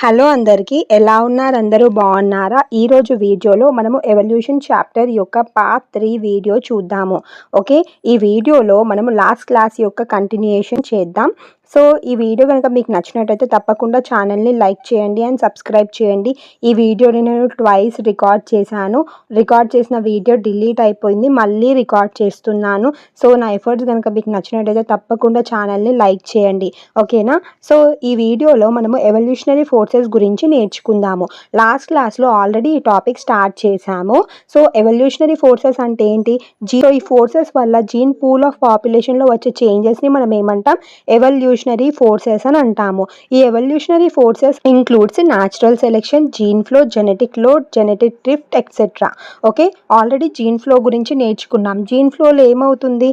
Hello అందరికీ, ఎలా ఉన్నారు? అందరూ బాగున్నారా? ఈరోజు వీడియోలో మనము ఎవల్యూషన్ చాప్టర్ యొక్క పార్ట్ 3 వీడియో చూద్దాము. ఓకే, ఈ వీడియోలో మనము లాస్ట్ క్లాస్ యొక్క కంటిన్యూయేషన్ చేద్దాం. సో ఈ వీడియో కనుక మీకు నచ్చినట్టయితే తప్పకుండా ఛానల్ని లైక్ చేయండి అండ్ సబ్స్క్రైబ్ చేయండి. ఈ వీడియోని నేను ట్వైస్ రికార్డ్ చేశాను. రికార్డ్ చేసిన వీడియో డిలీట్ అయిపోయింది, మళ్ళీ రికార్డ్ చేస్తున్నాను. సో నా ఎఫర్ట్స్ కనుక మీకు నచ్చినట్టయితే తప్పకుండా ఛానల్ని లైక్ చేయండి. ఓకేనా? సో ఈ వీడియోలో మనము ఎవల్యూషనరీ ఫోర్సెస్ గురించి నేర్చుకుందాము. లాస్ట్ క్లాస్లో ఆల్రెడీ ఈ టాపిక్ స్టార్ట్ చేశాము. సో ఎవల్యూషనరీ ఫోర్సెస్ అంటే ఏంటి? ఈ ఫోర్సెస్ వల్ల జీన్ పూల్ ఆఫ్ పాపులేషన్లో వచ్చే చేంజెస్ని మనం ఏమంటాం? ఎవల్యూషనరీ ఫోర్సెస్ అని అంటాము. ఈ evolutionary forces includes natural selection, gene flow, genetic load, genetic drift etcetera. Okay, already gene flow గురించి నేర్చుకున్నాం. జీన్ ఫ్లోలో ఏమవుతుంది?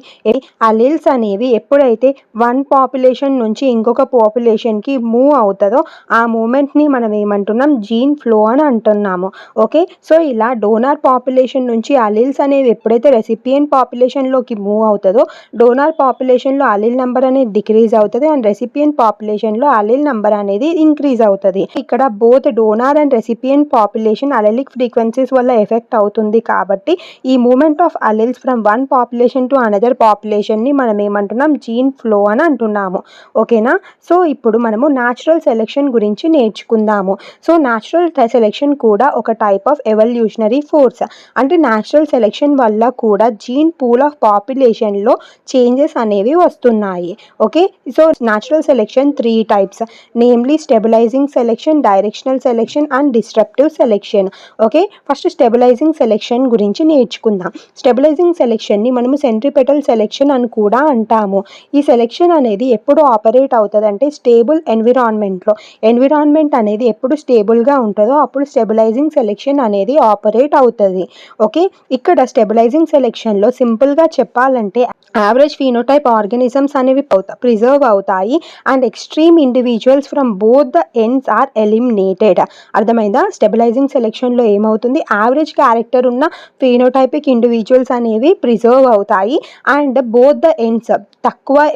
అలీల్స్ అనేవి ఎప్పుడైతే వన్ పాపులేషన్ నుంచి ఇంకొక పాపులేషన్కి మూవ్ అవుతుందో ఆ మూమెంట్ని మనం ఏమంటున్నాం? జీన్ ఫ్లో అని అంటున్నాము. ఓకే, సో ఇలా డోనార్ పాపులేషన్ నుంచి అలీల్స్ అనేవి ఎప్పుడైతే రెసిపియెంట్ పాపులేషన్లోకి మూవ్ అవుతుందో డోనార్ పాపులేషన్లో అలీల్ నెంబర్ అనేది డిక్రీజ్ అవుతుంది అండ్ రెసిపియెంట్ పాపులేషన్లో అలీల్ నెంబర్ అనేది ఇంక్రీజ్ అవుతుంది. ఇక్కడ both donor and recipient population allelic frequencies వల్ల ఎఫెక్ట్ అవుతుంది. కాబట్టి ఈ movement of alleles from one population to another పాపులేషన్ని మనం ఏమంటున్నాం? జీన్ ఫ్లో అని అంటున్నాము. ఓకేనా? సో ఇప్పుడు మనము న్యాచురల్ సెలెక్షన్ గురించి నేర్చుకుందాము. సో న్యాచురల్ సెలెక్షన్ కూడా ఒక టైప్ ఆఫ్ ఎవల్యూషనరీ ఫోర్స్. అంటే న్యాచురల్ సెలెక్షన్ వల్ల కూడా జీన్ పూల్ ఆఫ్ పాపులేషన్లో చేంజెస్ అనేవి వస్తున్నాయి. Okay, so natural selection 3 types, namely stabilising selection, directional selection and disruptive selection. Okay, first stabilising selection గురించి నేర్చుకుందాం. స్టెబిలైజింగ్ సెలెక్షన్ని మనము సెంట్రిపెటల్ సెలెక్షన్ అని కూడా అంటాము. ఈ సెలెక్షన్ అనేది ఎప్పుడు ఆపరేట్ అవుతుంది అంటే స్టేబుల్ ఎన్విరాన్మెంట్లో. ఎన్విరాన్మెంట్ అనేది ఎప్పుడు స్టేబుల్గా ఉంటుందో అప్పుడు స్టెబిలైజింగ్ సెలెక్షన్ అనేది ఆపరేట్ అవుతుంది. ఓకే, ఇక్కడ స్టెబిలైజింగ్ సెలెక్షన్లో సింపుల్గా చెప్పాలంటే యావరేజ్ ఫీనోటైప్ ఆర్గానిజమ్స్ అనేవి ప్రిజర్వ్ అవుతాయి and extreme individuals from both the ends are eliminated. అర్థమైందా? స్టెబిలైజింగ్ సెలెక్షన్లో ఏమవుతుంది? యావరేజ్ క్యారెక్టర్ ఉన్న ఫీనోటైపిక్ ఇండివిజువల్స్ అనేవి ప్రిజర్వ్ అవుతాయి అండ్ బోత్ ద ఎండ్స్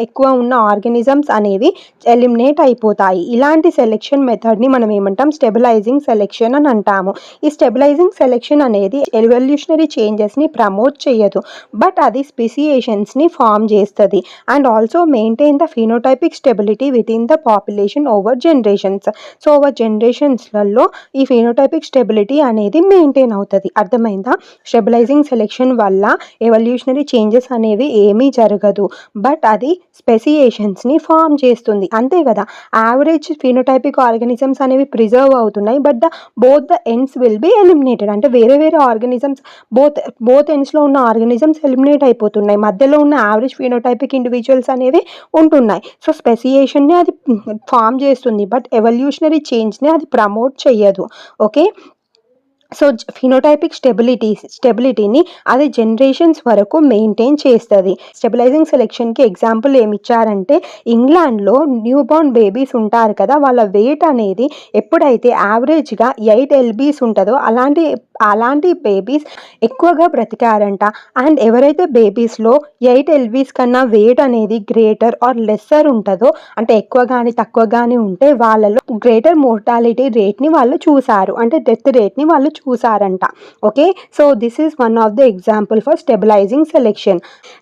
ఎక్కువ ఉన్న ఆర్గానిజమ్స్ అనేవి ఎలిమినేట్ అయిపోతాయి. ఇలాంటి సెలెక్షన్ మెథడ్ని మనం ఏమంటాం? స్టెబిలైజింగ్ సెలెక్షన్ అని అంటాము. ఈ స్టెబిలైజింగ్ సెలెక్షన్ అనేది ఎవల్యూషనరీ చేంజెస్ని ప్రమోట్ చేయదు, బట్ అది స్పెసియేషన్స్ని ఫామ్ చేస్తుంది and also maintain the phenotypic stability within the population over generations. So over జనరేషన్స్లలో ఈ ఫినోటైపిక్ స్టెబిలిటీ అనేది మెయింటైన్ అవుతుంది. అర్థమైందా? స్టెబిలైజింగ్ సెలెక్షన్ వల్ల ఎవల్యూషనరీ చేంజెస్ అనేవి ఏమీ జరగదు, బట్ అది స్పెసియేషన్స్ని ఫామ్ చేస్తుంది. అంతే కదా? యావరేజ్ ఫినోటైపిక్ ఆర్గానిజమ్స్ అనేవి ప్రిజర్వ్ అవుతున్నాయి, but both the ends will be eliminated. అంటే వేరే ఆర్గానిజమ్స్ బోత్ ఎండ్స్లో ఉన్న ఆర్గానిజమ్స్ ఎలిమినేట్ అయిపోతున్నాయి, మధ్యలో ఉన్న యావరేజ్ ఫినోటైపిక్ ఇండివిజువల్స్ అనేవి ఉంటున్నాయి. సో స్పెసియేషన్ని అది ఫామ్ చేస్తుంది, బట్ ఎవల్యూషనరీ చేంజ్ని అది ప్రమోట్ చేయదు. ఓకే, సో ఫినోటైపిక్ స్టెబిలిటీని అది జనరేషన్స్ వరకు మెయింటైన్ చేస్తుంది. స్టెబిలైజింగ్ సెలెక్షన్కి ఎగ్జాంపుల్ ఏమి ఇచ్చారంటే ఇంగ్లాండ్లో న్యూ బార్న్ బేబీస్ ఉంటారు కదా, వాళ్ళ వెయిట్ అనేది ఎప్పుడైతే యావరేజ్గా 8 LBs ఉంటుందో అలాంటి బేబీస్ ఎక్కువగా బ్రతికారంట. అండ్ ఎవరైతే బేబీస్లో 8 LBs కన్నా వెయిట్ అనేది గ్రేటర్ ఆర్ లెస్సర్ ఉంటుందో, అంటే ఎక్కువ కానీ తక్కువ కానీ ఉంటే వాళ్ళలో గ్రేటర్ మోర్టాలిటీ రేట్ని వాళ్ళు చూసారు, అంటే డెత్ రేట్ని వాళ్ళు చూసారంట. Okay, so this is one of the example for stabilising selection.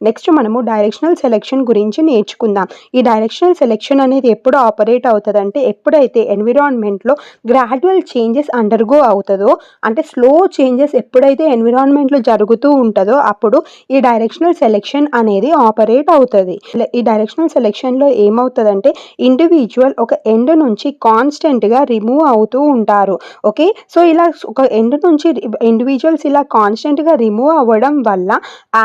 Next మనము డైరెక్షనల్ సెలెక్షన్ గురించి నేర్చుకుందాం. ఈ డైరెక్షనల్ సెలెక్షన్ అనేది ఎప్పుడు ఆపరేట్ అవుతుంది అంటే ఎప్పుడైతే ఎన్విరాన్మెంట్లో గ్రాడ్యువల్ చేంజెస్ అండర్గో అవుతుందో, అంటే స్లో చేంజెస్ ఎప్పుడైతే ఎన్విరాన్మెంట్లో జరుగుతూ ఉంటుందో అప్పుడు ఈ డైరెక్షనల్ సెలెక్షన్ అనేది ఆపరేట్ అవుతుంది. ఈ డైరెక్షనల్ సెలెక్షన్లో ఏమవుతుందంటే ఇండివిజువల్ ఒక ఎండ్ నుంచి కాన్స్టెంట్గా రిమూవ్ అవుతూ ఉంటారు. ఓకే, సో ఇలా ఒక ఎండ్ నుంచి ఇండివిజువల్స్ ఇలా కాన్స్టెంట్గా రిమూవ్ అవ్వడం వల్ల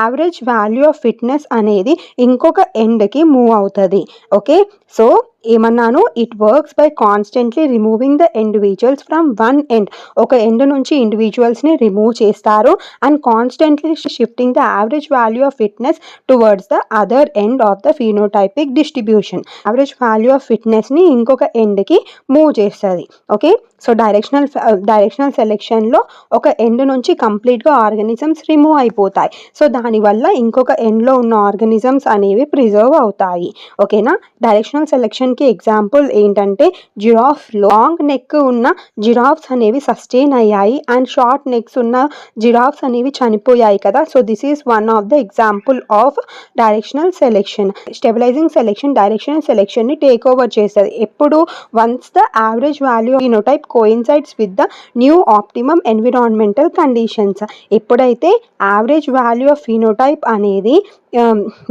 యావరేజ్ వాల్యూ ఆఫ్ ఫిట్నెస్ అనేది ఇంకొక ఎండ్కి మూవ్ అవుతుంది. ఓకే, సో ఏమన్నాను? It works by constantly removing the individuals from one end. ఒక ఎండ్ నుంచి ఇండివిజువల్స్ని రిమూవ్ చేస్తారు and constantly shifting the average value of fitness towards the other end of the phenotypic distribution. Average value of ఫిట్నెస్ని ఇంకొక ఎండ్కి move చేస్తుంది. Okay, so directional సెలెక్షన్లో ఒక ఎండ్ నుంచి కంప్లీట్గా ఆర్గానిజమ్స్ రిమూవ్ అయిపోతాయి. సో దానివల్ల ఇంకొక ఎండ్లో ఉన్న ఆర్గానిజమ్స్ అనేవి ప్రిజర్వ్ అవుతాయి. ఓకేనా? డైరెక్షనల్ డైరెక్షనల్ సెలెక్షన్కి ఎగ్జాంపుల్ ఏంటంటే జిరాఫ్. లాంగ్ నెక్ ఉన్న జిరాఫ్స్ అనేవి సస్టైన్ అయ్యాయి అండ్ షార్ట్ నెక్స్ ఉన్న జిరాఫ్స్ అనేవి చనిపోయాయి కదా. So this is one of the example of directional selection. Stabilising selection directional సెలెక్షన్ని టేక్ ఓవర్ చేస్తుంది ఎప్పుడు once the average value phenotype coincides with the new optimum environmental conditions. ఎప్పుడైతే average value of phenotype అనేది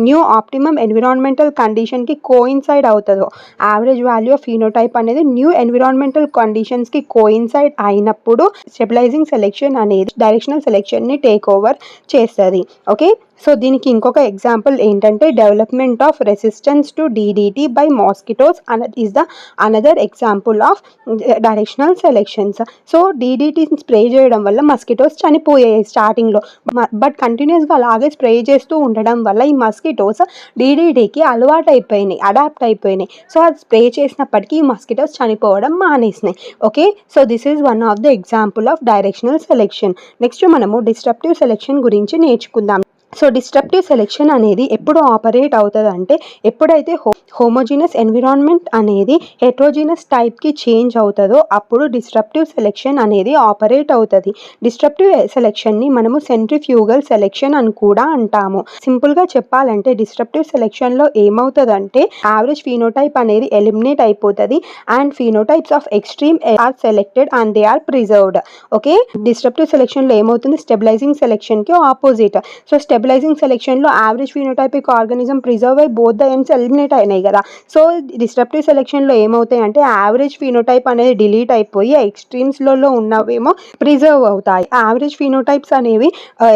new optimum environmental కండిషన్కి coincide అవుతుందో, average value of phenotype అనేది new environmental కండిషన్స్కి coincide అయినప్పుడు స్టెబిలైజింగ్ సెలెక్షన్ అనేది డైరెక్షనల్ సెలెక్షన్ని టేక్ ఓవర్ చేస్తుంది. ఓకే, సో దీనికి ఇంకొక ఎగ్జాంపుల్ ఏంటంటే development of resistance to DDT by mosquitoes is the another example of directional selections. So DDTని స్ప్రే చేయడం వల్ల మస్కిటోస్ చనిపోయాయి స్టార్టింగ్లో, బట్ కంటిన్యూస్గా అలాగే స్ప్రే చేస్తూ ఉండడం వల్ల ఈ మస్కిటోస్ DDTకి అడాప్ట్ అయిపోయినాయి. సో అది స్ప్రే చేసినప్పటికీ ఈ మస్కిటోస్ చనిపోవడం మానేసినాయి. Okay, so this is one of the example of directional selection. Next మనము డిస్ట్రప్టివ్ సెలెక్షన్ గురించి నేర్చుకుందాం. సో డిస్ట్రప్టివ్ సెలెక్షన్ అనేది ఎప్పుడు ఆపరేట్ అవుతుంది అంటే ఎప్పుడైతే హోమోజీనస్ ఎన్విరాన్మెంట్ అనేది హెట్రోజీనస్ టైప్కి చేంజ్ అవుతుందో అప్పుడు డిస్ట్రప్టివ్ సెలెక్షన్ అనేది ఆపరేట్ అవుతుంది. డిస్ట్రప్టివ్ సెలెక్షన్ని మనము సెంట్రిఫ్యూగల్ సెలెక్షన్ అని కూడా అంటాము. సింపుల్గా చెప్పాలంటే డిస్ట్రప్టివ్ సెలెక్షన్లో ఏమవుతుందంటే యావరేజ్ ఫినోటైప్ అనేది ఎలిమినేట్ అయిపోతుంది and phenotypes of extreme are selected and they are preserved. Okay, disruptive సెలెక్షన్లో ఏమవుతుంది స్టెబిలైజింగ్ సెలెక్షన్కి ఆపోజిట్. సో స్టెబిలైజింగ్ సెలెక్షన్లో యావరేజ్ ఫినోటైపిక్ ఆర్గానిజం ప్రిజర్వ్ అయ్యి బోత్ ద ఎండ్స్ ఎలిమినేట్ అయినాయి కదా. సో డిస్ట్రప్టివ్ సెలెక్షన్లో ఏమవుతాయి అంటే యావరేజ్ ఫినోటైప్ అనేది డిలీట్ అయిపోయి ఎక్స్ట్రీమ్స్లలో ఉన్నవేమో ప్రిజర్వ్ అవుతాయి. యావరేజ్ ఫినోటైప్స్ అనేవి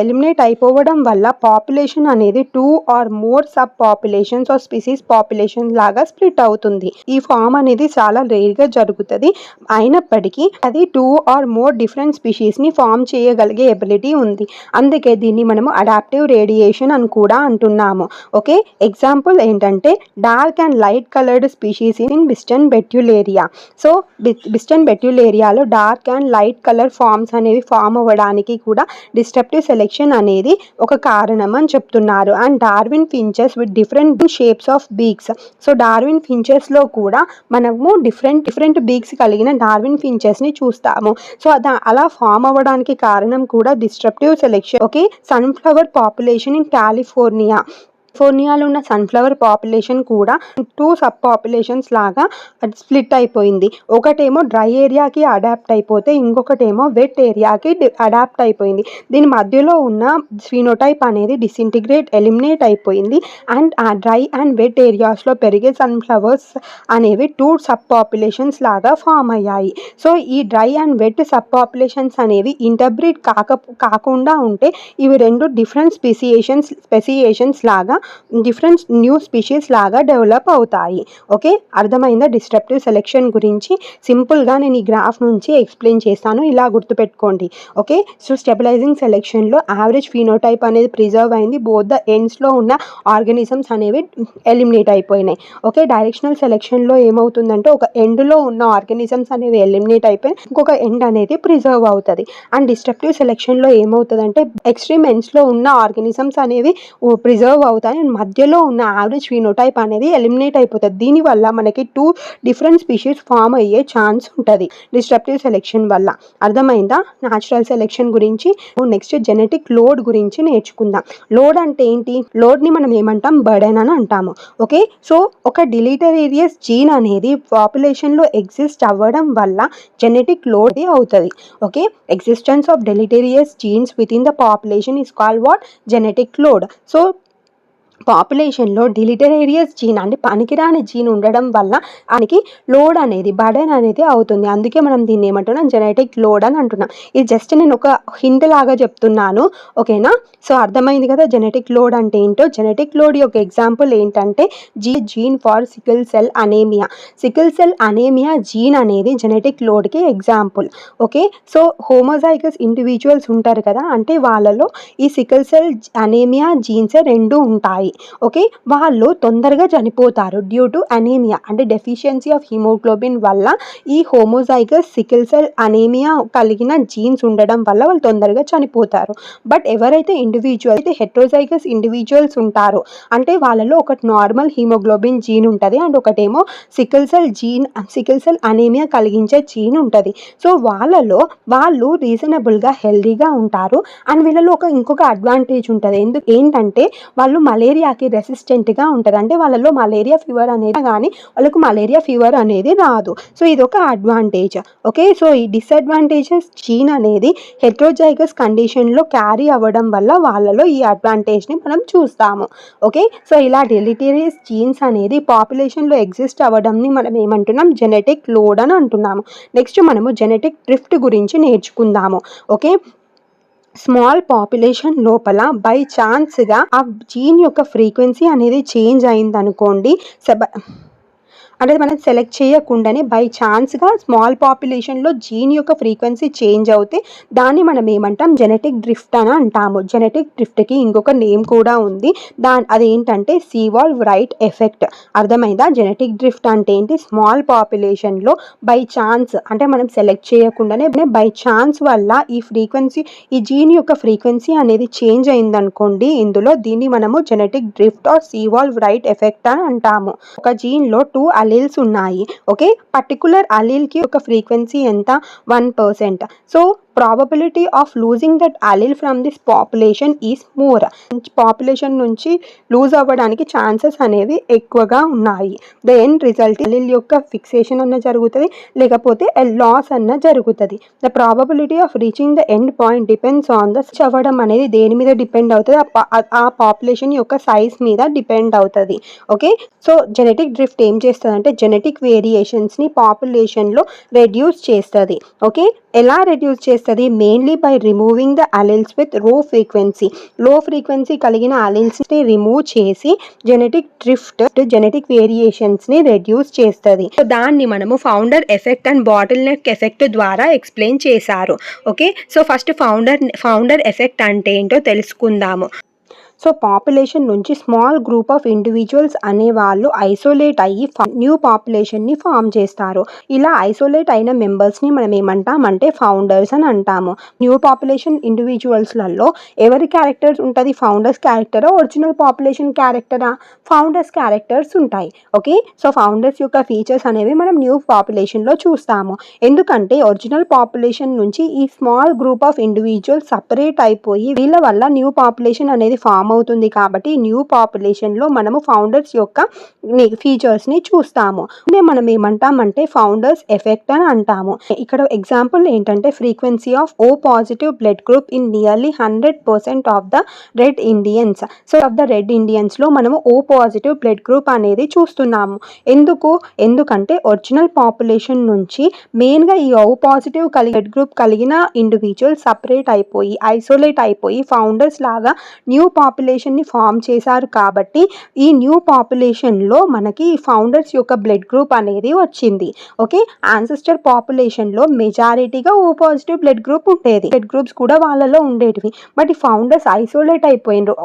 ఎలిమినేట్ అయిపోవడం వల్ల పాపులేషన్ అనేది 2 or more sub populations or species population లాగా స్ప్లిట్ అవుతుంది. ఈ ఫామ్ అనేది చాలా రేర్గా జరుగుతుంది, అయినప్పటికీ అది 2 or more డిఫరెంట్ స్పీషీస్ని ఫామ్ చేయగలిగే ఎబిలిటీ ఉంది. అందుకే దీన్ని మనము అడాప్టివ్ రేడియేషన్ అని కూడా అంటున్నాము. ఓకే, ఎగ్జాంపుల్ ఏంటంటే dark and light coloured species in Biston betularia. So Biston బెట్యులేరియాలో dark and light colour forms అనేవి ఫామ్ అవ్వడానికి కూడా డిస్ట్రప్టివ్ సెలెక్షన్ అనేది ఒక కారణం అని చెప్తున్నారు. And Darwin finches with different shapes of beaks. So Darwin ఫించెస్లో కూడా మనము డిఫరెంట్ బీక్స్ కలిగిన డార్విన్ ఫించెస్ని చూస్తాము. సో అలా ఫామ్ అవ్వడానికి కారణం కూడా disruptive selection. Okay, sunflower population in కాలిఫోర్నియాలో ఉన్న సన్ఫ్లవర్ పాపులేషన్ కూడా 2 సబ్ పాపులేషన్స్ లాగా స్ప్లిట్ అయిపోయింది. ఒకటేమో డ్రై ఏరియాకి అడాప్ట్ అయిపోతే ఇంకొకటేమో వెట్ ఏరియాకి అడాప్ట్ అయిపోయింది. దీని మధ్యలో ఉన్న ఫినోటైప్ అనేది ఎలిమినేట్ అయిపోయింది అండ్ ఆ డ్రై అండ్ వెట్ ఏరియాస్లో పెరిగే సన్ఫ్లవర్స్ అనేవి 2 సబ్ పాపులేషన్స్ లాగా ఫామ్ అయ్యాయి. సో ఈ dry and wet sub populations అనేవి ఇంటర్బ్రీడ్ కాకుండా ఉంటే ఇవి 2 డిఫరెంట్ స్పెసియేషన్స్ లాగా డిఫరెంట్ న్యూ స్పీషీస్ లాగా డెవలప్ అవుతాయి. ఓకే, అర్థమైందా డిస్ట్రప్టివ్ సెలెక్షన్ గురించి? సింపుల్గా నేను ఈ గ్రాఫ్ నుంచి ఎక్స్ప్లెయిన్ చేస్తాను, ఇలా గుర్తుపెట్టుకోండి. ఓకే, సో స్టెబిలైజింగ్ సెలెక్షన్లో యావరేజ్ ఫినోటైప్ అనేది ప్రిజర్వ్ అయింది, బోత్ ద ఎండ్స్లో ఉన్న ఆర్గానిజమ్స్ అనేవి ఎలిమినేట్ అయిపోయినాయి. ఓకే, డైరెక్షనల్ సెలెక్షన్లో ఏమవుతుందంటే ఒక ఎండ్లో ఉన్న ఆర్గానిజమ్స్ అనేవి ఎలిమినేట్ అయిపోయి ఇంకొక ఎండ్ అనేది ప్రిజర్వ్ అవుతుంది. అండ్ డిస్ట్రప్టివ్ సెలెక్షన్లో ఏమవుతుందంటే ఎక్స్ట్రీమ్ ఎండ్స్లో ఉన్న ఆర్గానిజమ్స్ అనేవి ప్రిజర్వ్ అవుతాయి, మధ్యలో ఉన్న యావరేజ్ ఫినోటైప్ అనేది ఎలిమినేట్ అయిపోతుంది. దీనివల్ల మనకి 2 డిఫరెంట్ స్పీషీస్ ఫామ్ అయ్యే ఛాన్స్ ఉంటుంది డిస్ట్రప్టివ్ సెలెక్షన్ వల్ల. అర్థమైందా న్యాచురల్ సెలెక్షన్ గురించి? నెక్స్ట్ జెనెటిక్ లోడ్ గురించి నేర్చుకుందాం. లోడ్ అంటే ఏంటి? లోడ్ని మనం ఏమంటాం? బర్డెన్ అని అంటాము. ఓకే, సో ఒక డిలీటరీరియస్ జీన్ అనేది పాపులేషన్లో ఎగ్జిస్ట్ అవ్వడం వల్ల జెనెటిక్ లోడ్ అవుతుంది. Okay, existence of deleterious genes within the population is called what? Genetic load. So పాపులేషన్లో డిలిటరేరియస్ జీన్ అంటే పనికిరాని జీన్ ఉండడం వల్ల దానికి లోడ్ అనేది బర్డెన్ అనేది అవుతుంది. అందుకే మనం దీన్ని ఏమంటున్నాం? జెనెటిక్ లోడ్ అని అంటున్నాం. ఇది జస్ట్ నేను ఒక హింట్ లాగా చెప్తున్నాను. ఓకేనా? సో అర్థమైంది కదా జెనెటిక్ లోడ్ అంటే ఏంటో. జెనెటిక్ లోడ్ యొక్క ఎగ్జాంపుల్ ఏంటంటే gene for sickle cell anaemia. Sickle cell anaemia gene అనేది జెనెటిక్ లోడ్కి example. Okay, so homozygous individuals ఉంటారు కదా, అంటే వాళ్ళలో ఈ సికిల్ సెల్ అనేమియా జీన్స్ 2 ఉంటాయి. ఉంటాయి. ఓకే, వాళ్ళు తొందరగా చనిపోతారు డ్యూ టు అనీమియా, అంటే డెఫిషియన్సీ ఆఫ్ హిమోగ్లోబిన్ వల్ల ఈ హోమోజైగస్ సికిల్ సెల్ అనీమియా కలిగిన జీన్స్ ఉండడం వల్ల వాళ్ళు తొందరగా చనిపోతారు. బట్ ఎవరైతే అయితే హెట్రోజైగస్ ఇండివిజువల్స్ ఉంటారో, అంటే వాళ్ళలో ఒక నార్మల్ హిమోగ్లోబిన్ జీన్ ఉంటుంది అండ్ ఒకటేమో సికిల్ సెల్ అనీమియా కలిగించే జీన్ ఉంటుంది. సో వాళ్ళు రీజనబుల్గా హెల్దీగా ఉంటారు. అండ్ వీళ్ళలో ఇంకొక అడ్వాంటేజ్ ఉంటుంది. ఏంటంటే వాళ్ళు మలేరియాకి రెసిస్టెంట్గా ఉంటారు. అంటే వాళ్ళలో మలేరియా ఫీవర్ అనేది కానీ వాళ్ళకు మలేరియా ఫీవర్ అనేది రాదు. సో ఇది ఒక అడ్వాంటేజ్. ఓకే, సో ఈ డిసడ్వాంటేజెస్ జీన్ అనేది హెట్రోజైగస్ కండిషన్లో క్యారీ అవ్వడం వల్ల వాళ్ళలో ఈ అడ్వాంటేజ్ని మనం చూస్తాము. ఓకే, సో ఇలా డెలిటీరియస్ జీన్స్ అనేది పాపులేషన్లో ఎగ్జిస్ట్ అవ్వడంని మనం ఏమంటున్నాం, జెనెటిక్ లోడ్ అని అంటున్నాము. నెక్స్ట్ మనము జెనెటిక్ డ్రిఫ్ట్ గురించి నేర్చుకుందాము. ఓకే, స్మాల్ పాపులేషన్ లోపల బై ఛాన్స్గా ఆ జీన్ యొక్క ఫ్రీక్వెన్సీ అనేది చేంజ్ అయిందనుకోండి, అంటే మనం సెలెక్ట్ చేయకుండానే బై ఛాన్స్గా స్మాల్ పాపులేషన్లో జీన్ యొక్క ఫ్రీక్వెన్సీ చేంజ్ అవుతే దాన్ని మనం ఏమంటాం, జెనెటిక్ డ్రిఫ్ట్ అని అంటాము. జెనెటిక్ డ్రిఫ్ట్కి ఇంకొక నేమ్ కూడా ఉంది. అదేంటంటే సీవాల్వ్ రైట్ ఎఫెక్ట్. అర్థమైందా? జెనెటిక్ డ్రిఫ్ట్ అంటే ఏంటి, స్మాల్ పాపులేషన్లో బై ఛాన్స్, అంటే మనం సెలెక్ట్ చేయకుండానే బై ఛాన్స్ వల్ల ఈ జీన్ యొక్క ఫ్రీక్వెన్సీ అనేది చేంజ్ అయిందనుకోండి ఇందులో, దీన్ని మనము genetic drift or Sewall Wright effect అని అంటాము. ఒక జీన్లో 2 అలీల్స్ ఉన్నాయి. ఓకే, పర్టికులర్ అలీల్కి ఒక ఫ్రీక్వెన్సీ ఎంత, 1%. So probability of losing that allele from this population is more. Population నుంచి లూజ్ అవ్వడానికి ఛాన్సెస్ అనేవి ఎక్కువగా ఉన్నాయి. ద ఎండ్ రిజల్ట్ అలీల్ యొక్క ఫిక్సేషన్ అన్న జరుగుతుంది, లేకపోతే లాస్ అన్న జరుగుతుంది. The probability of reaching the end point depends on the అవ్వడం అనేది దేని మీద డిపెండ్ అవుతుంది, ఆ పాపులేషన్ యొక్క సైజ్ మీద డిపెండ్ అవుతుంది. ఓకే, సో జెనెటిక్ డ్రిఫ్ట్ ఏం చేస్తుంది, జెనెటిక్ వేరియేషన్స్ని పాపులేషన్లో రెడ్యూస్ చేస్తుంది. ఓకే, ఎలా రెడ్యూస్ చేస్తుంది, mainly by removing the alleles with లో ఫ్రీక్వెన్సీ కలిగిన అలీల్స్ని రిమూవ్ చేసి జెనెటిక్ వేరియేషన్స్ని రెడ్యూస్ చేస్తుంది. సో దాన్ని మనము founder effect and bottle neck effect ద్వారా ఎక్స్ప్లెయిన్ చేశారు. Okay, so first founder effect అంటే ఏంటో తెలుసుకుందాము. సో పాపులేషన్ నుంచి స్మాల్ గ్రూప్ ఆఫ్ ఇండివిజువల్స్ అనేవాళ్ళు ఐసోలేట్ అయ్యి న్యూ పాపులేషన్ని ఫామ్ చేస్తారు. ఇలా ఐసోలేట్ అయిన మెంబర్స్ని మనం ఏమంటామంటే ఫౌండర్స్ అని అంటాము. న్యూ పాపులేషన్ ఇండివిజువల్స్లలో ఎవరి క్యారెక్టర్స్ ఉంటుంది, ఫౌండర్స్ క్యారెక్టరా, ఒరిజినల్ పాపులేషన్ క్యారెక్టరా? ఫౌండర్స్ క్యారెక్టర్స్ ఉంటాయి. ఓకే, సో ఫౌండర్స్ యొక్క ఫీచర్స్ అనేవి మనం న్యూ పాపులేషన్లో చూస్తాము. ఎందుకంటే ఒరిజినల్ పాపులేషన్ నుంచి ఈ small group of individuals separate అయిపోయి వీళ్ళ వల్ల న్యూ పాపులేషన్ అనేది ఫామ్ అవుతుంది. కాబట్టి న్యూ పాపులేషన్లో మనము ఫౌండర్స్ యొక్క ఫీచర్స్ని చూస్తాము. మనం ఏమంటామంటే ఫౌండర్స్ ఎఫెక్ట్ అని అంటాము. ఇక్కడ ఎగ్జాంపుల్ ఏంటంటే frequency of O positive blood group in nearly 100% of the red Indians. So of the red ఇండియన్స్లో మనము O పాజిటివ్ బ్లడ్ గ్రూప్ అనేది చూస్తున్నాము. ఎందుకంటే ఒరిజినల్ పాపులేషన్ నుంచి మెయిన్గా ఈ O పాజిటివ్ బ్లడ్ గ్రూప్ కలిగిన ఇండివిజువల్ సపరేట్ అయిపోయి ఐసోలేట్ అయిపోయి ఫౌండర్స్ లాగా న్యూ పాపులేషన్ని ఫామ్ చేశారు. కాబట్టి ఈ న్యూ పాపులేషన్లో మనకి ఫౌండర్స్ యొక్క బ్లడ్ గ్రూప్ అనేది వచ్చింది. ఓకే, యాన్సెస్టర్ పాపులేషన్లో మెజారిటీగా O పాజిటివ్ బ్లడ్ గ్రూప్ ఉండేది, బ్లడ్ గ్రూప్స్ కూడా వాళ్ళలో ఉండేటివి. బట్ ఈ ఫౌండర్స్ ఐసోలేట్ అయిపోయినారు.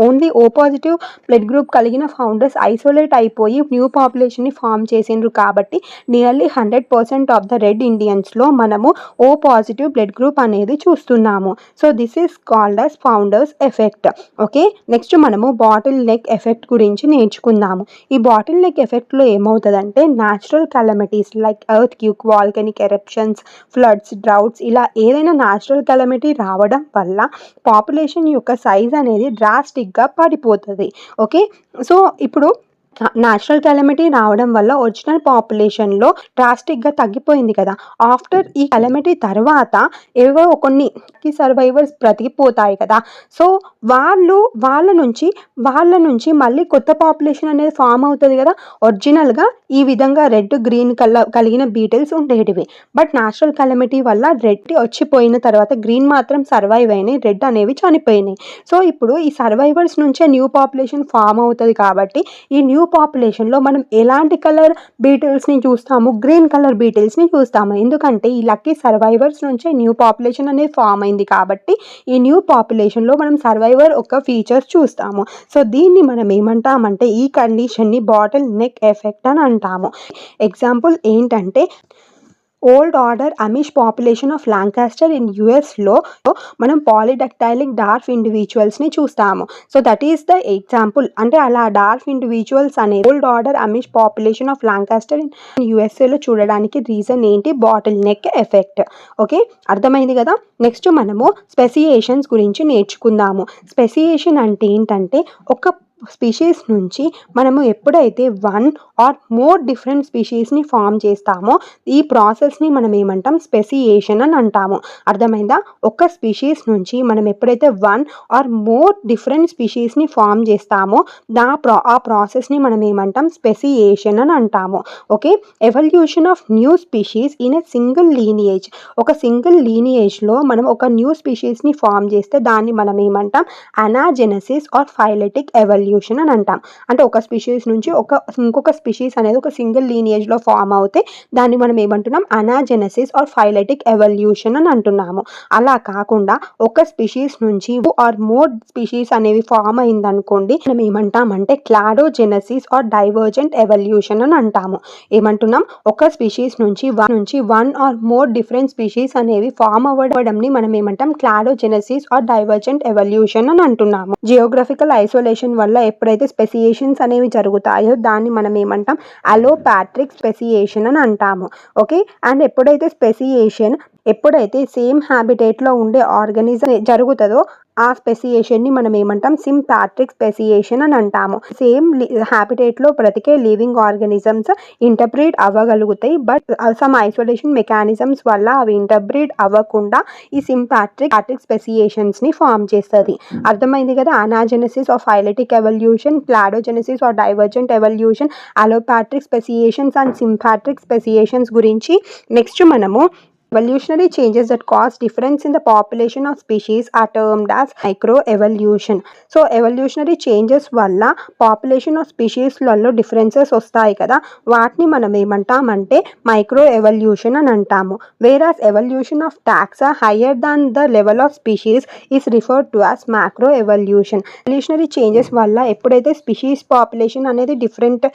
Only O positive blood group కలిగిన ఫౌండర్స్ ఐసోలేట్ అయిపోయి న్యూ పాపులేషన్ని ఫామ్ చేసిండ్రు. కాబట్టి నియర్లీ 100% ఆఫ్ ద రెడ్ ఇండియన్స్లో మనము O పాజిటివ్ బ్లడ్ గ్రూప్ అనేది చూస్తున్నాము. So this is called as founders effect. Okay, next మనము బాటిల్ నెక్ ఎఫెక్ట్ గురించి నేర్చుకుందాము. ఈ బాటిల్ నెక్ ఎఫెక్ట్లో ఏమవుతుందంటే natural కెలమిటీస్ like earth క్యూక్, volcanic eruptions, floods, droughts, ఇలా ఏదైనా న్యాచురల్ కెలమిటీ రావడం వల్ల పాపులేషన్ యొక్క సైజ్ అనేది డ్రాస్టిక్గా పడిపోతుంది. ఓకే, సో ఇప్పుడు న్యాచురల్ కెలమిటీ రావడం వల్ల ఒరిజినల్ పాపులేషన్లో డ్రాస్టిక్గా తగ్గిపోయింది కదా. ఆఫ్టర్ ఈ కెలమిటీ తర్వాత ఏవో కొన్ని సర్వైవర్స్ బ్రతికిపోతాయి కదా. సో వాళ్ళ నుంచి మళ్ళీ కొత్త పాపులేషన్ అనేది ఫామ్ అవుతుంది కదా. ఒరిజినల్గా ఈ విధంగా రెడ్ గ్రీన్ కలిగిన బీటిల్స్ ఉండేటివి. బట్ న్యాచురల్ కెలమిటీ వల్ల రెడ్ వచ్చిపోయిన తర్వాత గ్రీన్ మాత్రం సర్వైవ్ అయినాయి, రెడ్ అనేవి చనిపోయినాయి. సో ఇప్పుడు ఈ సర్వైవర్స్ నుంచే న్యూ పాపులేషన్ ఫామ్ అవుతుంది. కాబట్టి ఈ న్యూ పాపులేషన్లో మనం ఎలాంటి కలర్ బీటిల్స్ని చూస్తాము, గ్రీన్ కలర్ బీటిల్స్ని చూస్తాము. ఎందుకంటే ఈ లక్కీ సర్వైవర్స్ నుంచే న్యూ పాపులేషన్ అనేది ఫామ్ అయింది కాబట్టి ఈ న్యూ పాపులేషన్లో మనం సర్వైవర్ ఒక ఫీచర్స్ చూస్తాము. సో దీన్ని మనం ఏమంటామంటే ఈ కండిషన్ని బాటిల్ నెక్ ఎఫెక్ట్ అని అంటాము. ఎగ్జాంపుల్ ఏంటంటే old order Amish population of Lancaster in యుఎస్లో మనం పాలిడక్టైలిక్ డార్ఫ్ ఇండివిజువల్స్ని చూస్తాము. So that is the example. అంటే అలా డార్ఫ్ ఇండివిజువల్స్ అనే old order Amish population of Lancaster in యుఎస్ఏలో చూడడానికి రీజన్ ఏంటి? Bottle neck effect. ఓకే, అర్థమైంది కదా. నెక్స్ట్ మనము స్పెసియేషన్స్ గురించి నేర్చుకుందాము. స్పెసియేషన్ అంటే ఏంటంటే ఒక స్పీషీస్ నుంచి మనము ఎప్పుడైతే వన్ ఆర్ మోర్ డిఫరెంట్ స్పీషీస్ని ఫామ్ చేస్తామో ఈ ప్రాసెస్ని మనం ఏమంటాం? స్పెసియేషన్ అని అంటాము. అర్థమైందా? ఒక స్పీషీస్ నుంచి మనం ఎప్పుడైతే వన్ ఆర్ మోర్ డిఫరెంట్ స్పీషీస్ని ఫామ్ చేస్తామో ఆ ప్రాసెస్ని మనం ఏమంటాం? స్పెసియేషన్ అని అంటాము. Okay, evolution of new species in a single lineage. ఒక సింగిల్ లీనియేజ్లో మనం ఒక న్యూ స్పీషీస్ని ఫామ్ చేస్తే దాన్ని మనం ఏమంటాం? అనాజెనసిస్ ఆర్ ఫైలెటిక్ ఎవల్యూషన్ అని అంటాం. అంటే ఒక స్పీషీస్ నుంచి ఇంకొక స్పీషీస్ అనేది ఒక సింగిల్ లీనియేజ్లో ఫామ్ అవుతే దాన్ని మనం ఏమంటున్నాం? అనాజెనసిస్ ఆర్ ఫైలెటిక్ ఎవల్యూషన్ అని అంటున్నాము. అలా కాకుండా ఒక స్పీషీస్ నుంచి ఆర్ మోర్ స్పీషీస్ అనేవి ఫామ్ అయిందనుకోండి మనం ఏమంటామంటే క్లాడోజెనసిస్ ఆర్ డైవర్జెంట్ ఎవల్యూషన్ అని అంటాము. ఏమంటున్నాం? ఒక స్పీషీస్ నుంచి one or more different species అనేవి ఫామ్ అవ్వడంని మనం ఏమంటాం? క్లాడోజెనసిస్ ఆర్ డైవర్జెంట్ ఎవల్యూషన్ అని అంటున్నాము. జియోగ్రఫికల్ ఐసోలేషన్ వల్ల ఎప్పుడైతే స్పెసియేషన్స్ అనేవి జరుగుతాయో దాన్ని మనం ఏమంటాం? అలోపాట్రిక్ స్పెసియేషన్ అని అంటాము. ఓకే, అండ్ ఎప్పుడైతే సేమ్ హ్యాబిటేట్లో ఉండే ఆర్గానిజం జరుగుతుందో ఆ స్పెసియేషన్ని మనం ఏమంటాం? సింపాట్రిక్ స్పెసియేషన్ అని అంటాము. సేమ్ హ్యాబిటేట్లో బ్రతికే లివింగ్ ఆర్గానిజమ్స్ ఇంటర్బ్రీడ్ అవ్వగలుగుతాయి, బట్ సమ్ ఐసోలేషన్ మెకానిజమ్స్ వల్ల అవి ఇంటర్బ్రీడ్ అవ్వకుండా ఈ సింపాట్రిక్ స్పెసియేషన్స్ని ఫామ్ చేస్తుంది. అర్థమైంది కదా. Anagenesis or phyletic evolution, cladogenesis or divergent evolution, allopatric speciations and sympatric speciations గురించి నెక్స్ట్ మనము evolutionary changes that cause difference in the population of species are termed as microevolution. So evolutionary changes వల్ల population of స్పీషీస్లలో differences వస్తాయి కదా, వాటిని మనం ఏమంటామంటే micro evolution అని అంటాము. Whereas evolution of taxa higher than the level of species is referred to as macro evolution. Evolutionary changes వల్ల ఎప్పుడైతే స్పీషీస్ పాపులేషన్ అనేది డిఫరెంట్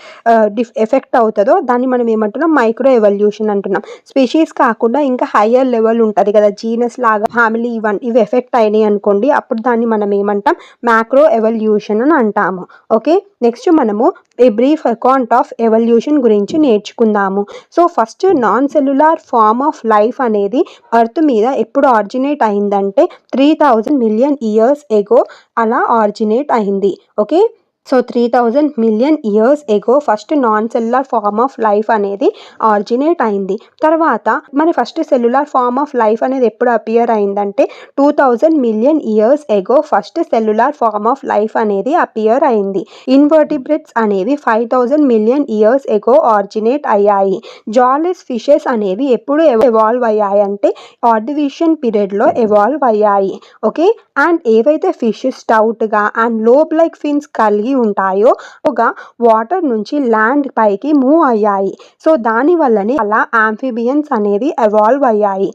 ఎఫెక్ట్ అవుతుందో దాన్ని మనం ఏమంటున్నాం? మైక్రో ఎవల్యూషన్ అంటున్నాం. స్పీషీస్ కాకుండా ఇంకా హయ్యర్ లెవెల్ ఉంటుంది కదా, జీనస్ లాగా, ఫ్యామిలీ, ఇవి ఎఫెక్ట్ అయినాయి అనుకోండి, అప్పుడు దాన్ని మనం ఏమంటాం? మ్యాక్రో ఎవల్యూషన్ అని అంటాము. ఓకే, నెక్స్ట్ మనము a brief account of evolution గురించి నేర్చుకుందాము. So first non cellular form of life అనేది ఎర్త్ మీద ఎప్పుడు ఆరిజినేట్ అయిందంటే 3000 మిలియన్ ఇయర్స్ ఎగో అలా ఆరిజినేట్ అయింది. Okay, so 3000 million years ago first non cellular form of life అనేది ఆరిజినేట్ అయింది. తర్వాత మరి first cellular form of life అనేది ఎప్పుడు అపియర్ అయిందంటే 2000 million years ago first cellular form of life అనేది అపియర్ అయింది. ఇన్వర్టిబ్రేట్స్ అనేవి 5000 మిలియన్ ఇయర్స్ ఎగో ఆరిజినేట్ అయ్యాయి. జాలెస్ ఫిషెస్ అనేవి ఎప్పుడు ఎవాల్వ్ అయ్యాయి అంటే ఆర్డివిషన్ పీరియడ్లో ఎవాల్వ్ అయ్యాయి. ఓకే, అండ్ ఏవైతే ఫిష్ స్టౌట్గా అండ్ లోబ్ లైక్ ఫిన్స్ కలిగి ఉంటాయో ఒక వాటర్ నుంచి ల్యాండ్ పైకి మూవ్ అయ్యాయి. సో దాని వల్లనే అలా ఆంఫిబియన్స్ అనేవి ఎవాల్వ్ అయ్యాయి.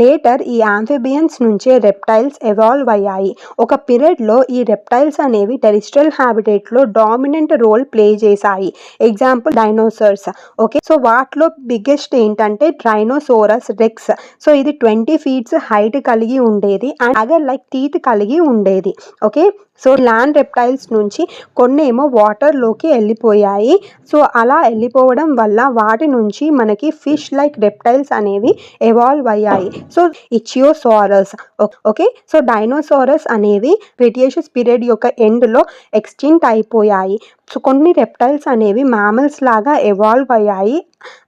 లేటర్ ఈ ఆంఫిబియన్స్ నుంచే రెప్టైల్స్ ఎవాల్వ్ అయ్యాయి. ఒక పీరియడ్లో ఈ రెప్టైల్స్ అనేవి టెరిస్ట్రియల్ హ్యాబిటేట్లో డామినెంట్ రోల్ ప్లే చేశాయి. Example dinosaurs. ఓకే, సో వాటిలో బిగ్గెస్ట్ ఏంటంటే ట్రైనోసోరస్ రెక్స్. సో ఇది 20 feet హైట్ కలిగి ఉండేది అండ్ అగర్ లైక్ టీత్ కలిగి ఉండేది. ఓకే, సో ల్యాండ్ రెప్టైల్స్ నుంచి కొన్నేమో వాటర్లోకి వెళ్ళిపోయాయి. సో అలా వెళ్ళిపోవడం వల్ల వాటి నుంచి మనకి ఫిష్ లైక్ రెప్టైల్స్ అనేవి ఎవాల్వ్ అయ్యాయి. సో ఇచియోసారస్. ఓకే, సో డైనోసారస్ అనేవి క్రిటేషియస్ పీరియడ్ యొక్క ఎండ్లో ఎక్స్టింక్ట్ అయిపోయాయి. సో కొన్ని రెప్టైల్స్ అనేవి మ్యామల్స్ లాగా ఎవాల్వ్ అయ్యాయి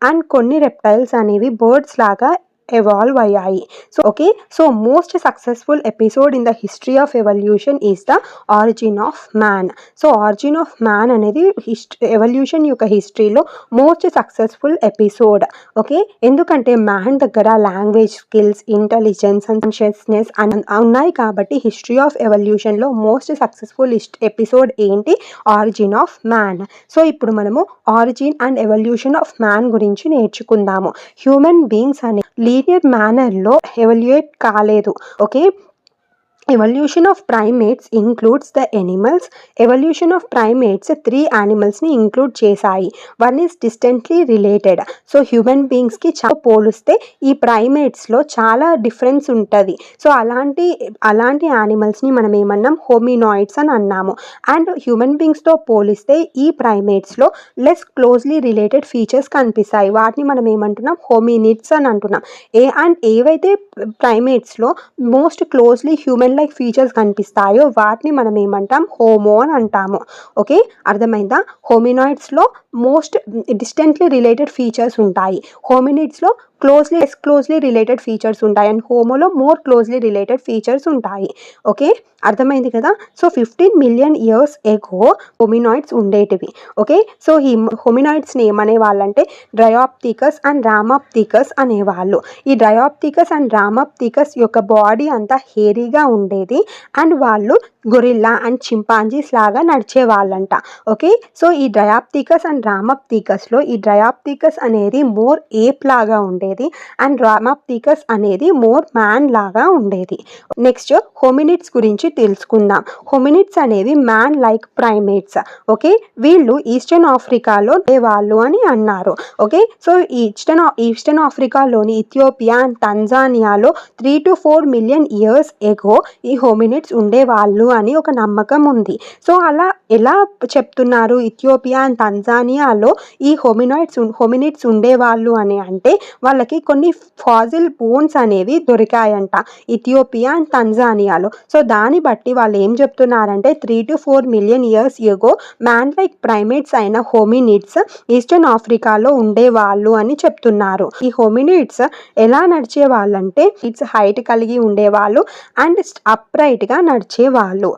అండ్ కొన్ని రెప్టైల్స్ అనేవి బర్డ్స్ లాగా ఎవాల్వ్ అయ్యాయి. So most successful episode in the history of evolution is the origin of man. So origin of man అనేది ఎవల్యూషన్ యొక్క హిస్టరీలో మోస్ట్ సక్సెస్ఫుల్ ఎపిసోడ్. ఓకే, ఎందుకంటే మ్యాన్ దగ్గర language skills, intelligence and consciousness ఉన్నాయి కాబట్టి history of ఎవల్యూషన్లో most successful episode ఏంటి? Origin of man. So ఇప్పుడు మనము origin and evolution of man గురించి నేర్చుకుందాము. హ్యూమన్ బీయింగ్స్ అనే లీనియర్ మేనర్లో ఎవల్యూయేట్ కాలేదు. Okay, evolution of primates includes the animals. Evolution of primates 3 యానిమల్స్ని ఇంక్లూడ్ చేశాయి. One is distantly related. So human బీయింగ్స్కి చాలా పోలిస్తే ఈ ప్రైమేట్స్లో చాలా డిఫరెన్స్ ఉంటుంది. సో అలాంటి యానిమల్స్ని మనం ఏమన్నాం? హోమినాయిడ్స్ అని అన్నాము. అండ్ హ్యూమన్ బీయింగ్స్తో పోలిస్తే ఈ ప్రైమేట్స్లో లెస్ క్లోజ్లీ రిలేటెడ్ ఫీచర్స్ కనిపిస్తాయి. వాటిని మనం ఏమంటున్నాం? హోమినిడ్స్ అని అంటున్నాం. ఏవైతే ప్రైమేట్స్లో most closely human like features కనిపిస్తాయో వాటిని మనం ఏమంటాం? హోమో అని అంటాము. ఓకే, అర్థమైందా? హోమినాయిడ్స్లో మోస్ట్ డిస్టెంట్లీ రిలేటెడ్ ఫీచర్స్ ఉంటాయి. హోమినిడ్స్లో క్లోజ్లీ రిలేటెడ్ ఫీచర్స్ ఉంటాయి అండ్ హోమోలో మోర్ క్లోజ్లీ రిలేటెడ్ ఫీచర్స్ ఉంటాయి. ఓకే, అర్థమైంది కదా? So 15 million years ago hominoids ఉండేటివి. ఓకే, సో ఈ హోమినాయిడ్స్ని ఏమనే వాళ్ళంటే డ్రయాప్థికస్ అండ్ రామాప్థికస్ అనేవాళ్ళు. ఈ డ్రయాప్థికస్ అండ్ రామాప్థికస్ యొక్క బాడీ అంతా హెయిరీగా ఉండేది అండ్ వాళ్ళు గొరిల్లా అండ్ చింపాంజీస్ లాగా నడిచే వాళ్ళంట. ఓకే, సో ఈ డ్రయాప్థికస్ అండ్ రామాప్థికస్లో ఈ డ్రయాప్థికస్ అనేది మోర్ ఏప్ లాగా ఉండేది అండ్ రామాప్థికస్ అనేది మోర్ మ్యాన్ లాగా ఉండేది. నెక్స్ట్ హోమినిడ్స్ గురించి తెలుసుకుందాం. హోమినిడ్స్ అనేవి మ్యాన్ లైక్ ప్రైమేట్స్. ఓకే, వీళ్ళు ఈస్టర్న్ ఆఫ్రికాలో వాళ్ళు అని అన్నారు. ఓకే, సో ఈస్టర్న్ ఆఫ్రికాలోని ఇథియోపియా అండ్ తంజానియాలో 3 to 4 మిలియన్ ఇయర్స్ ఎగో ఈ హోమినిడ్స్ ఉండేవాళ్ళు అని ఒక నమ్మకం ఉంది. సో అలా ఎలా చెప్తున్నారు? ఇథియోపియా అండ్ తంజానియాలో ఈ హోమినిడ్స్ ఉండేవాళ్ళు అని అంటే వాళ్ళకి కొన్ని ఫాజిల్ బోన్స్ అనేవి దొరికాయంట ఇథియోపియా అండ్ తంజానియాలో. సో దాన్ని బట్టి వాళ్ళు ఏం చెప్తున్నారంటే 3 to 4 million years ago man like primates అయిన హోమినిడ్స్ ఈస్టర్న్ ఆఫ్రికాలో ఉండేవాళ్ళు అని చెప్తున్నారు. ఈ హోమినిడ్స్ ఎలా నడిచే వాళ్ళంటే ఇట్స్ హైట్ కలిగి ఉండేవాళ్ళు అండ్ అప్రైట్ గా నడిచేవాళ్ళు.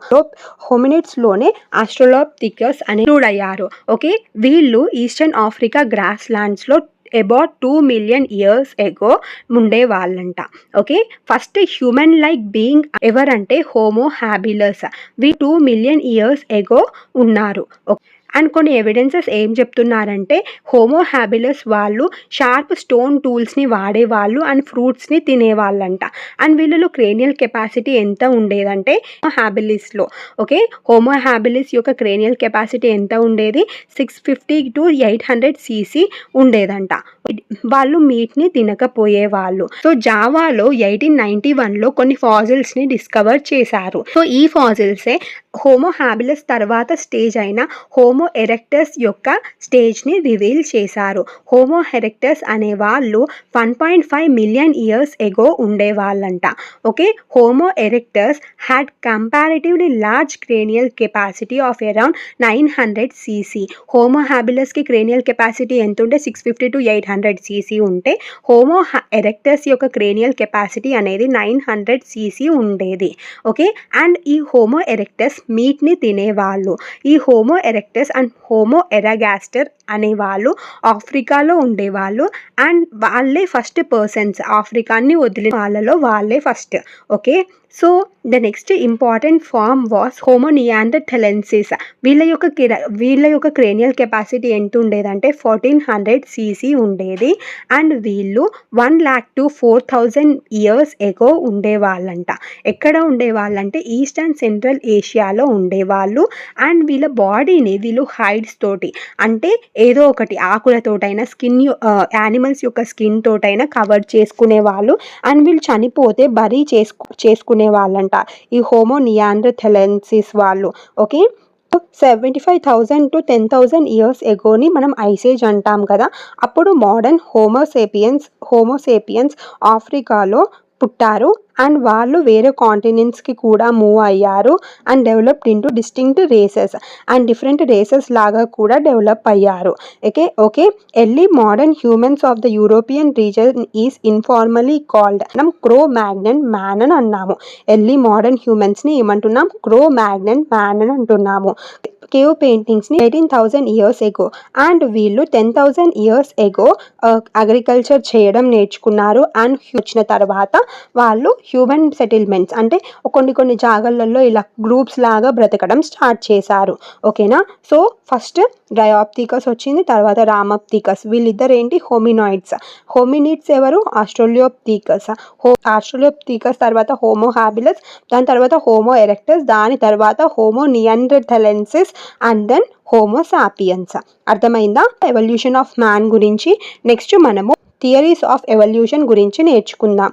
హోమినిడ్స్ లోనే ఆస్ట్రలోపిథెకస్ అని అయ్యారు. ఓకే, వీళ్ళు ఈస్టర్న్ ఆఫ్రికా గ్రాస్ ల్యాండ్స్ లో అబౌట్ 2 మిలియన్ ఇయర్స్ ఎగో ఉండే వాళ్ళంట. Okay, first human like being ఎవరంటే Homo habilis. 2 million years ago ఉన్నారు. అండ్ కొన్ని ఎవిడెన్సెస్ ఏం చెప్తున్నారంటే హోమో హ్యాబిలస్ వాళ్ళు షార్ప్ స్టోన్ టూల్స్ని వాడేవాళ్ళు అండ్ ఫ్రూట్స్ని తినేవాళ్ళంట. అండ్ వీళ్ళలో క్రేనియల్ కెపాసిటీ ఎంత ఉండేదంటే హ్యాబిలిస్లో ఓకే హోమో హ్యాబిలిస్ యొక్క క్రేనియల్ కెపాసిటీ ఎంత ఉండేది? 650 to 800 cc ఉండేదంట. వాళ్ళు మీట్ని తినకపోయేవాళ్ళు. సో జావాలో 1891లో కొన్ని ఫాజిల్స్ని డిస్కవర్ చేశారు. సో ఈ ఫాజిల్సే హోమో హ్యాబిలస్ తర్వాత స్టేజ్ అయిన హోమో ఎరెక్టస్ యొక్క స్టేజ్ని రివీల్ చేశారు. హోమో ఎరెక్టస్ అనే వాళ్ళు 1.5 మిలియన్ ఇయర్స్ ఎగో ఉండేవాళ్ళంట. Okay, Homo erectus had comparatively large cranial capacity of around 900 cc. Homo హ్యాబిలస్కి క్రేనియల్ కెపాసిటీ ఎంత ఉంటే 650 to 800 cc ఉంటే హోమో ఎరెక్టస్ యొక్క క్రేనియల్ కెపాసిటీ అనేది 900 cc ఉండేది. ఓకే, అండ్ ఈ హోమో ఎరెక్టస్ మీట్ని తినేవాళ్ళు. ఈ Homo erectus and Homo ergaster అనేవాళ్ళు ఆఫ్రికాలో ఉండేవాళ్ళు అండ్ వాళ్ళే ఫస్ట్ పర్సన్స్. ఆఫ్రికాని వదిలిన వాళ్ళలో వాళ్ళే first. Okay, so the next important form was Homo neanderthalensis. వీళ్ళ యొక్క క్రేనియల్ కెపాసిటీ ఎంత ఉండేదంటే 1400 cc ఉండేది అండ్ వీళ్ళు 1 lakh to 4,000 years ఎగో ఉండేవాళ్ళంట. ఎక్కడ ఉండేవాళ్ళంటే ఈస్ట్ అండ్ సెంట్రల్ ఏషియాలో ఉండేవాళ్ళు అండ్ వీళ్ళ బాడీని వీళ్ళు హైడ్స్ తోటి అంటే ఏదో ఒకటి ఆకులతోటైనా స్కిన్ యానిమల్స్ యొక్క స్కిన్ తోటైనా కవర్ చేసుకునే వాళ్ళు అండ్ వీళ్ళు చనిపోతే బరీ చేసుకునే వాళ్ళంట ఈ హోమో నియాండర్థలెన్సిస్ వాళ్ళు. ఓకే, 75,000 to 10,000 years ఎగోని మనం ఐసేజ్ అంటాం కదా. అప్పుడు మోడర్న్ హోమోసేపియన్స్ ఆఫ్రికాలో పుట్టారు అండ్ వాళ్ళు వేరే కాంటినెంట్స్కి కూడా మూవ్ అయ్యారు and developed into distinct races and different races లాగా కూడా డెవలప్ అయ్యారు. Okay early modern humans of the European region is informally called మనం క్రో మ్యాగ్నన్ మ్యాన్ అని అన్నాము. ఎర్లీ మోడర్న్ హ్యూమన్స్ని ఏమంటున్నాం? క్రో మ్యాగ్నన్ మ్యాన్ అని అంటున్నాము. కేవ్ పెయింటింగ్స్ని 18,000 ఇయర్స్ ఎగో అండ్ వీళ్ళు 10,000 ఇయర్స్ ఎగో అగ్రికల్చర్ చేయడం నేర్చుకున్నారు. అండ్ వచ్చిన తర్వాత వాళ్ళు హ్యూమన్ సెటిల్మెంట్స్ అంటే కొన్ని జాగాలలో ఇలా గ్రూప్స్ లాగా బ్రతకడం స్టార్ట్ చేశారు. ఓకేనా. సో ఫస్ట్ డ్రయాప్థికస్ వచ్చింది, తర్వాత రామప్థికస్. వీళ్ళిద్దరు ఏంటి? హోమినిడ్స్ ఎవరు? ఆస్ట్రలోపిథెకస్ తర్వాత హోమో హాబిలస్, దాని తర్వాత హోమో ఎరెక్టస్, దాని తర్వాత homo నియాండర్థలెన్సిస్ and then homo sapiens. అర్థమైందా ఎవల్యూషన్ ఆఫ్ మ్యాన్ గురించి? నెక్స్ట్ మనము థియరీస్ ఆఫ్ ఎవల్యూషన్ గురించి నేర్చుకుందాం.